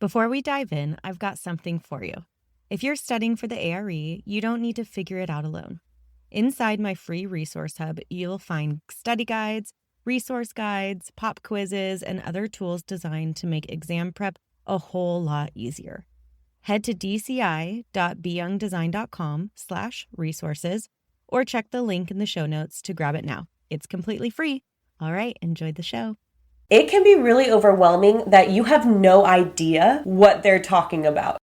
Before we dive in, I've got something for you. If you're studying for the ARE, you don't need to figure it out alone. Inside my free resource hub, you'll find study guides, resource guides, pop quizzes, and other tools designed to make exam prep a whole lot easier. Head to dci.beyoungdesign.com/resources or check the link in the show notes to grab it now. It's completely free. All right, enjoy the show. It can be really overwhelming that you have no idea what they're talking about.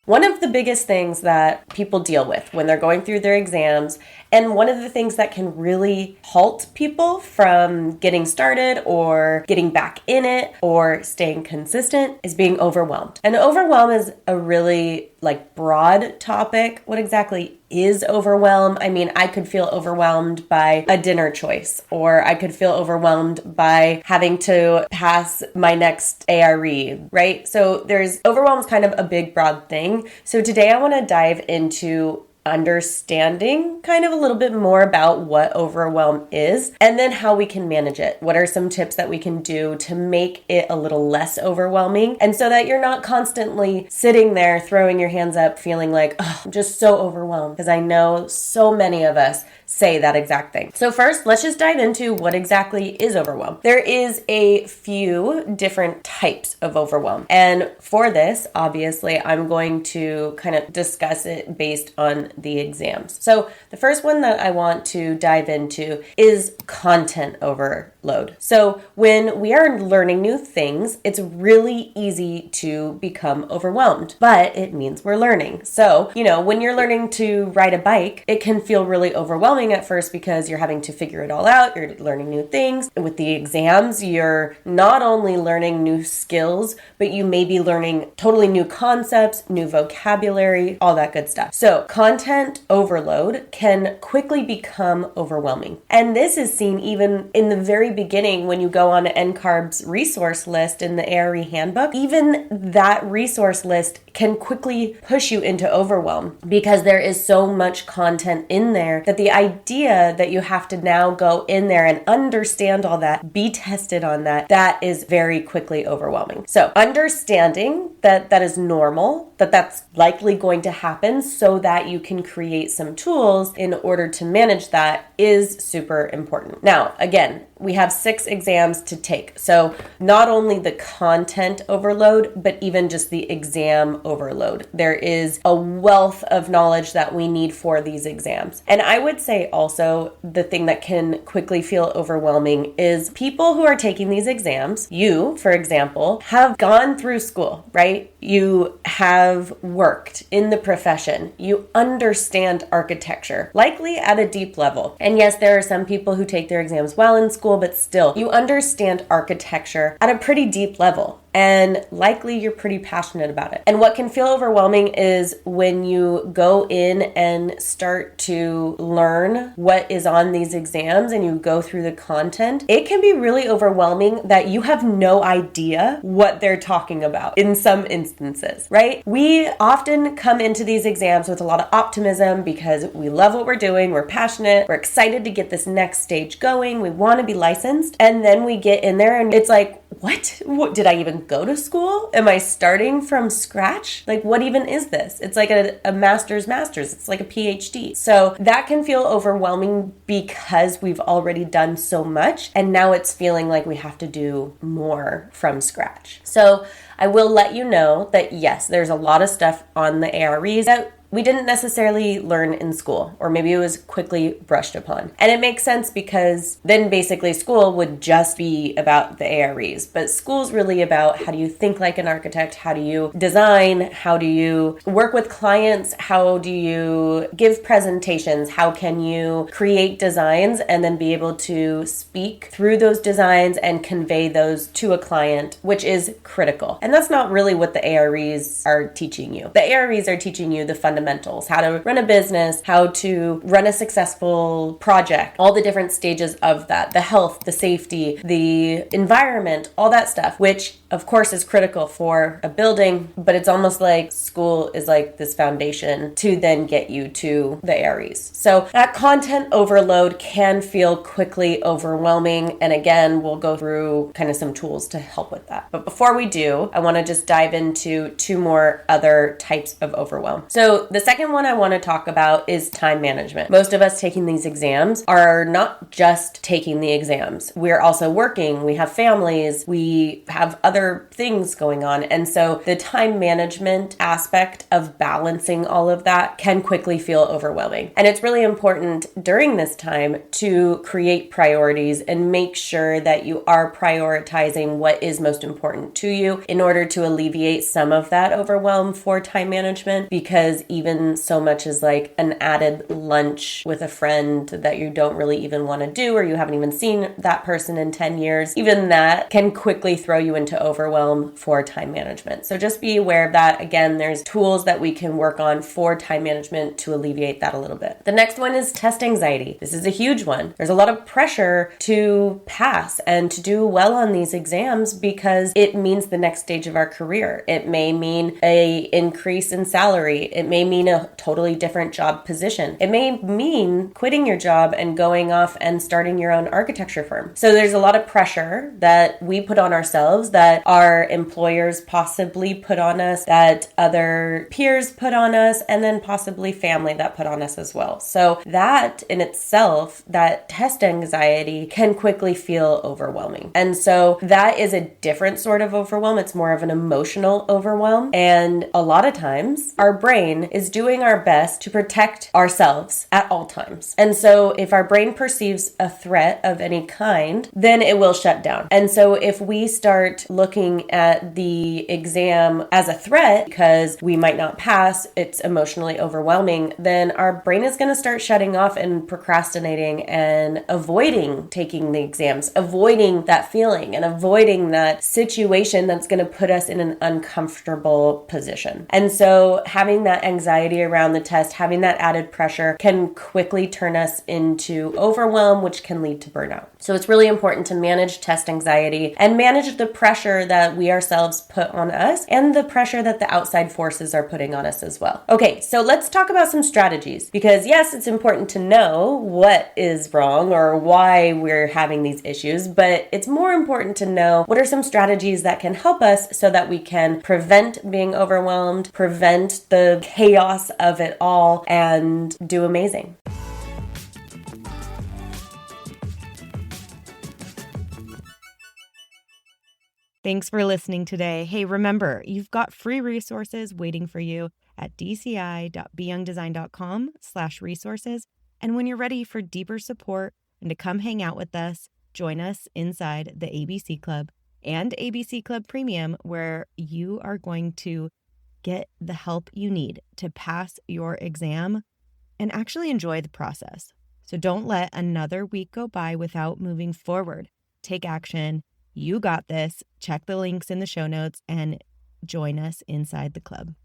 One of the biggest things that people deal with when they're going through their exams, and one of the things that can really halt people from getting started or getting back in it or staying consistent, is being overwhelmed. And overwhelm is a really broad topic. What exactly is overwhelm? I mean, I could feel overwhelmed by a dinner choice, or I could feel overwhelmed by having to pass my next ARE, right? So overwhelm is kind of a big, broad thing. So today I want to dive into understanding kind of a little bit more about what overwhelm is and then how we can manage it. What are some tips that we can do to make it a little less overwhelming, and so that you're not constantly sitting there throwing your hands up feeling like, oh, I'm just so overwhelmed, because I know so many of us say that exact thing. So first, let's just dive into what exactly is overwhelm. There is a few different types of overwhelm. And for this, obviously, I'm going to kind of discuss it based on the exams. So the first one that I want to dive into is content overload. So when we are learning new things, it's really easy to become overwhelmed, but it means we're learning. So, when you're learning to ride a bike, it can feel really overwhelming at first because you're having to figure it all out. You're learning new things. And with the exams, you're not only learning new skills, but you may be learning totally new concepts, new vocabulary, all that good stuff. So content overload can quickly become overwhelming. And this is seen even in the very beginning when you go on NCARB's resource list in the ARE handbook. Even that resource list can quickly push you into overwhelm because there is so much content in there that the idea that you have to now go in there and understand all that, be tested on that is very quickly overwhelming. So understanding that is normal, that's likely going to happen so that you can create some tools in order to manage that is super important. Now, again, we have 6 exams to take. So not only the content overload, but even just the exam overload. There is a wealth of knowledge that we need for these exams. And I would say also the thing that can quickly feel overwhelming is people who are taking these exams. You, for example, have gone through school, right? You have worked in the profession. You understand architecture, likely at a deep level. And yes, there are some people who take their exams well in school, but still, you understand architecture at a pretty deep level. And likely you're pretty passionate about it. And what can feel overwhelming is when you go in and start to learn what is on these exams and you go through the content, it can be really overwhelming that you have no idea what they're talking about in some instances, right? We often come into these exams with a lot of optimism because we love what we're doing, we're passionate, we're excited to get this next stage going, we want to be licensed, and then we get in there and it's like, what did I even go to school? Am I starting from scratch? What even is this? It's like a master's. It's like a PhD. So that can feel overwhelming because we've already done so much and now it's feeling like we have to do more from scratch. So I will let you know that yes, there's a lot of stuff on the AREs that we didn't necessarily learn in school, or maybe it was quickly brushed upon. And it makes sense because then basically school would just be about the AREs, but school's really about how do you think like an architect, how do you design, how do you work with clients, how do you give presentations, how can you create designs and then be able to speak through those designs and convey those to a client, which is critical. And that's not really what the AREs are teaching you. The AREs are teaching you the fundamentals, how to run a business, how to run a successful project, all the different stages of that, the health, the safety, the environment, all that stuff, which of course is critical for a building, but it's almost like school is like this foundation to then get you to the AREs. So that content overload can feel quickly overwhelming. And again, we'll go through kind of some tools to help with that. But before we do, I want to just dive into two more other types of overwhelm. So the second one I want to talk about is time management. Most of us taking these exams are not just taking the exams. We're also working, we have families, we have other things going on. And so the time management aspect of balancing all of that can quickly feel overwhelming. And it's really important during this time to create priorities and make sure that you are prioritizing what is most important to you in order to alleviate some of that overwhelm for time management, because even so much as like an added lunch with a friend that you don't really even want to do, or you haven't even seen that person in 10 years, even that can quickly throw you into overwhelm for time management. So just be aware of that. Again, there's tools that we can work on for time management to alleviate that a little bit. The next one is test anxiety. This is a huge one. There's a lot of pressure to pass and to do well on these exams because it means the next stage of our career. It may mean a increase in salary. It may mean a totally different job position. It may mean quitting your job and going off and starting your own architecture firm. So there's a lot of pressure that we put on ourselves, that our employers possibly put on us, that other peers put on us, and then possibly family that put on us as well. So that in itself, that test anxiety can quickly feel overwhelming. And so that is a different sort of overwhelm. It's more of an emotional overwhelm. And a lot of times our brain is doing our best to protect ourselves at all times. And so if our brain perceives a threat of any kind, then it will shut down. And so if we start looking at the exam as a threat because we might not pass, it's emotionally overwhelming, then our brain is going to start shutting off and procrastinating and avoiding taking the exams, avoiding that feeling and avoiding that situation that's going to put us in an uncomfortable position. And so having that anxiety around the test, having that added pressure can quickly turn us into overwhelm, which can lead to burnout. So it's really important to manage test anxiety and manage the pressure that we ourselves put on us and the pressure that the outside forces are putting on us as well. Okay, so let's talk about some strategies, because yes, it's important to know what is wrong or why we're having these issues, but it's more important to know what are some strategies that can help us so that we can prevent being overwhelmed, prevent the chaos of it all, and do amazing. Thanks for listening today. Hey, remember, you've got free resources waiting for you at dci.beyoungdesign.com/resources. And when you're ready for deeper support and to come hang out with us, join us inside the ABC Club and ABC Club Premium, where you are going to get the help you need to pass your exam and actually enjoy the process. So don't let another week go by without moving forward. Take action. You got this. Check the links in the show notes and join us inside the club.